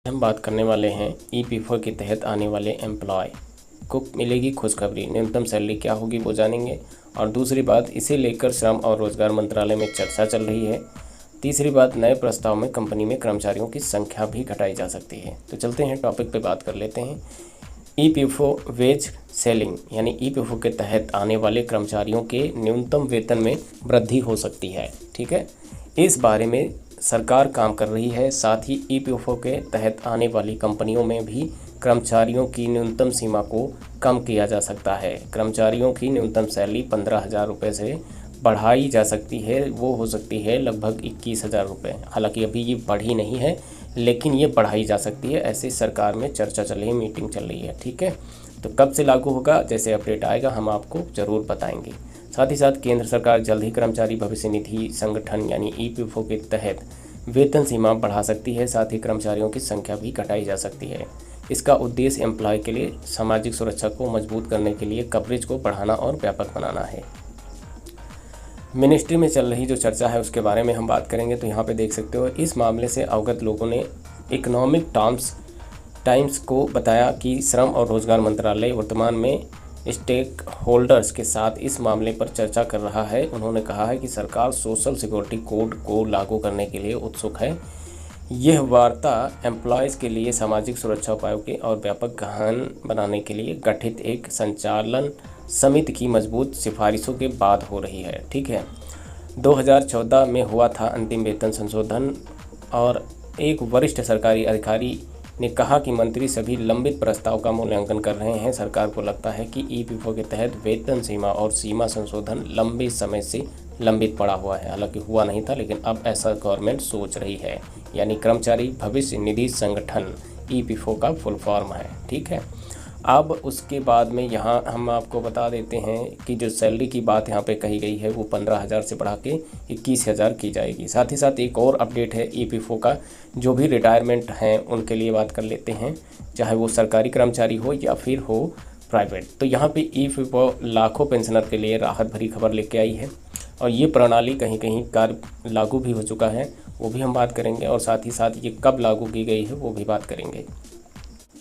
हम बात करने वाले हैं ईपीएफओ के तहत आने वाले एम्प्लॉय को मिलेगी खुशखबरी। न्यूनतम सैलरी क्या होगी वो जानेंगे। और दूसरी बात, इसे लेकर श्रम और रोजगार मंत्रालय में चर्चा चल रही है। तीसरी बात, नए प्रस्ताव में कंपनी में कर्मचारियों की संख्या भी घटाई जा सकती है। तो चलते हैं टॉपिक पे बात कर लेते हैं। ईपीएफओ वेज सेलिंग यानी ईपीएफओ के तहत आने वाले कर्मचारियों के न्यूनतम वेतन में वृद्धि हो सकती है। ठीक है, इस बारे में सरकार काम कर रही है। साथ ही ईपीएफओ के तहत आने वाली कंपनियों में भी कर्मचारियों की न्यूनतम सीमा को कम किया जा सकता है। कर्मचारियों की न्यूनतम सैलरी 15,000 रुपये से बढ़ाई जा सकती है। वो हो सकती है लगभग 21,000 रुपये। हालांकि अभी ये बढ़ी नहीं है, लेकिन ये बढ़ाई जा सकती है। ऐसे सरकार में चर्चा चल रही है, मीटिंग चल रही है। ठीक है, तो कब से लागू होगा, जैसे अपडेट आएगा हम आपको ज़रूर बताएंगे। साथ ही साथ केंद्र सरकार जल्द ही कर्मचारी भविष्य निधि संगठन यानी ईपीएफओ के तहत वेतन सीमा बढ़ा सकती है। साथ ही कर्मचारियों की संख्या भी घटाई जा सकती है। इसका उद्देश्य एम्प्लॉय के लिए सामाजिक सुरक्षा को मजबूत करने के लिए कवरेज को बढ़ाना और व्यापक बनाना है। मिनिस्ट्री में चल रही जो चर्चा है उसके बारे में हम बात करेंगे। तो यहाँ पे देख सकते हो, इस मामले से अवगत लोगों ने इकोनॉमिक टाइम्स को बताया कि श्रम और रोजगार मंत्रालय वर्तमान में स्टेक होल्डर्स के साथ इस मामले पर चर्चा कर रहा है। उन्होंने कहा है कि सरकार सोशल सिक्योरिटी कोड को लागू करने के लिए उत्सुक है। यह वार्ता एम्प्लॉयज़ के लिए सामाजिक सुरक्षा उपायों के और व्यापक गहन बनाने के लिए गठित एक संचालन समिति की मजबूत सिफारिशों के बाद हो रही है। ठीक है, 2014 में हुआ था अंतिम वेतन संशोधन और एक वरिष्ठ सरकारी अधिकारी ने कहा कि मंत्री सभी लंबित प्रस्ताव का मूल्यांकन कर रहे हैं। सरकार को लगता है कि ईपीएफओ के तहत वेतन सीमा और सीमा संशोधन लंबे समय से लंबित पड़ा हुआ है। हालांकि हुआ नहीं था, लेकिन अब ऐसा गवर्नमेंट सोच रही है। यानी कर्मचारी भविष्य निधि संगठन ईपीएफओ का फुल फॉर्म है। ठीक है, अब उसके बाद में यहाँ हम आपको बता देते हैं कि जो सैलरी की बात यहाँ पे कही गई है वो 15,000 से बढ़ा के 21,000 की जाएगी। साथ ही साथ एक और अपडेट है ईपीएफओ का, जो भी रिटायरमेंट हैं उनके लिए बात कर लेते हैं, चाहे वो सरकारी कर्मचारी हो या फिर हो प्राइवेट। तो यहाँ पे ईपीएफओ लाखों पेंशनर के लिए राहत भरी खबर लेके आई है और ये प्रणाली कहीं कहीं कार्य लागू भी हो चुका है, वो भी हम बात करेंगे। और साथ ही साथ ये कब लागू की गई है वो भी बात करेंगे।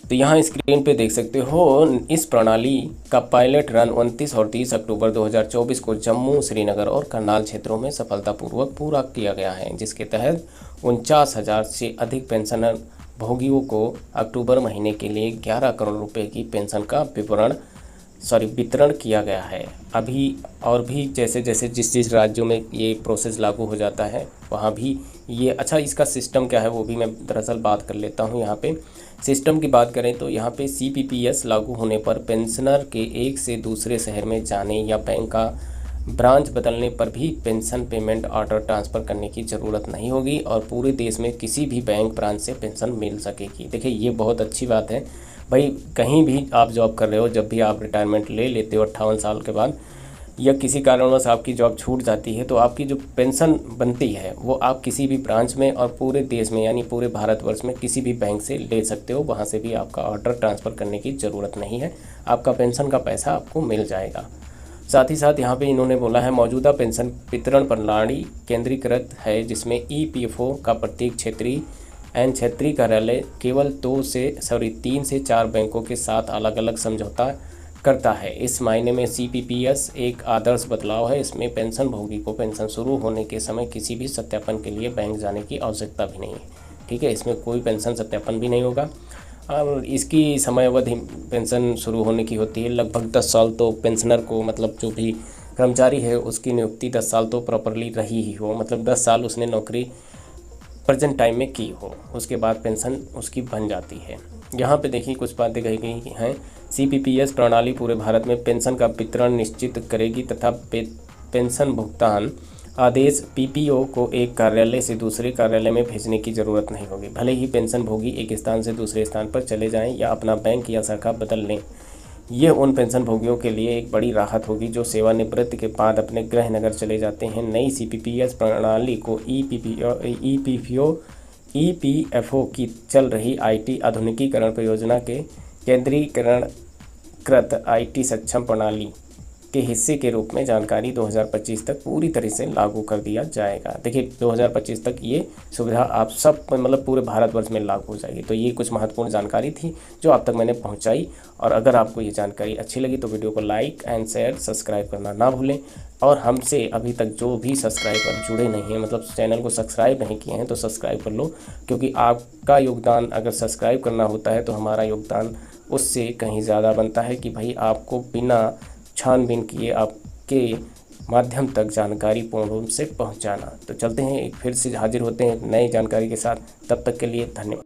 तो यहाँ स्क्रीन पे देख सकते हो, इस प्रणाली का पायलट रन 29 और 30 अक्टूबर 2024 को जम्मू, श्रीनगर और करनाल क्षेत्रों में सफलतापूर्वक पूरा किया गया है, जिसके तहत 49,000 से अधिक पेंशनर भोगियों को अक्टूबर महीने के लिए 11 करोड़ रुपए की पेंशन का वितरण किया गया है। अभी और भी जैसे जैसे जिस राज्यों में ये प्रोसेस लागू हो जाता है वहाँ भी ये इसका सिस्टम क्या है वो भी मैं दरअसल बात कर लेता हूँ। यहाँ पे सिस्टम की बात करें तो यहाँ पे सीपीपीएस लागू होने पर पेंशनर के एक से दूसरे शहर में जाने या बैंक का ब्रांच बदलने पर भी पेंशन पेमेंट ऑर्डर ट्रांसफ़र करने की ज़रूरत नहीं होगी और पूरे देश में किसी भी बैंक ब्रांच से पेंशन मिल सकेगी। देखिए, ये बहुत अच्छी बात है भाई। कहीं भी आप जॉब कर रहे हो, जब भी आप रिटायरमेंट ले लेते हो 58 साल के बाद या किसी कारणवश आपकी जॉब छूट जाती है, तो आपकी जो पेंशन बनती है वो आप किसी भी ब्रांच में और पूरे देश में यानी पूरे भारतवर्ष में किसी भी बैंक से ले सकते हो। वहाँ से भी आपका ऑर्डर ट्रांसफ़र करने की ज़रूरत नहीं है, आपका पेंशन का पैसा आपको मिल जाएगा। साथ ही साथ यहाँ पे इन्होंने बोला है, मौजूदा पेंशन वितरण प्रणाली केंद्रीकृत है, जिसमें ईपीएफओ का प्रत्येक क्षेत्रीय कार्यालय केवल 3 से 4 बैंकों के साथ अलग अलग समझौता करता है। इस मायने में सीपीपीएस एक आदर्श बदलाव है। इसमें पेंशन भोगी को पेंशन शुरू होने के समय किसी भी सत्यापन के लिए बैंक जाने की आवश्यकता भी नहीं है। ठीक है, इसमें कोई पेंशन सत्यापन भी नहीं होगा और इसकी समय अवधि पेंशन शुरू होने की होती है लगभग 10 साल। तो पेंशनर को मतलब जो भी कर्मचारी है उसकी नियुक्ति 10 साल तो प्रॉपरली रही ही हो, मतलब 10 साल उसने नौकरी प्रेजेंट टाइम में की हो, उसके बाद पेंशन उसकी बन जाती है। यहाँ पे देखिए कुछ बातें कही गई हैं। सीपीपीएस प्रणाली पूरे भारत में पेंशन का वितरण निश्चित करेगी तथा पेंशन भुगतान आदेश पीपीओ को एक कार्यालय से दूसरे कार्यालय में भेजने की ज़रूरत नहीं होगी। भले ही पेंशन भोगी एक स्थान से दूसरे स्थान पर चले जाएं या अपना बैंक या शाखा बदल लें, ये उन पेंशन भोगियों के लिए एक बड़ी राहत होगी जो सेवानिवृत्ति के बाद अपने गृह नगर चले जाते हैं। नई सीपीपीएस प्रणाली को ईपीएफओ की चल रही आईटी आधुनिकीकरण परियोजना के केंद्रीकृत आईटी सक्षम प्रणाली के हिस्से के रूप में जानकारी 2025 तक पूरी तरह से लागू कर दिया जाएगा। देखिए 2025 तक ये सुविधा आप सब मतलब पूरे भारतवर्ष में लागू हो जाएगी। तो ये कुछ महत्वपूर्ण जानकारी थी जो आप तक मैंने पहुंचाई। और अगर आपको ये जानकारी अच्छी लगी तो वीडियो को लाइक एंड शेयर, सब्सक्राइब करना ना भूलें। और हमसे अभी तक जो भी सब्सक्राइबर जुड़े नहीं हैं, मतलब चैनल को सब्सक्राइब नहीं किए हैं, तो सब्सक्राइब कर लो, क्योंकि आपका योगदान अगर सब्सक्राइब करना होता है तो हमारा योगदान उससे कहीं ज़्यादा बनता है कि भाई आपको बिना छानबीन किए आपके माध्यम तक जानकारी पूर्ण रूप से पहुंचाना। तो चलते हैं, एक फिर से हाजिर होते हैं नई जानकारी के साथ। तब तक के लिए धन्यवाद।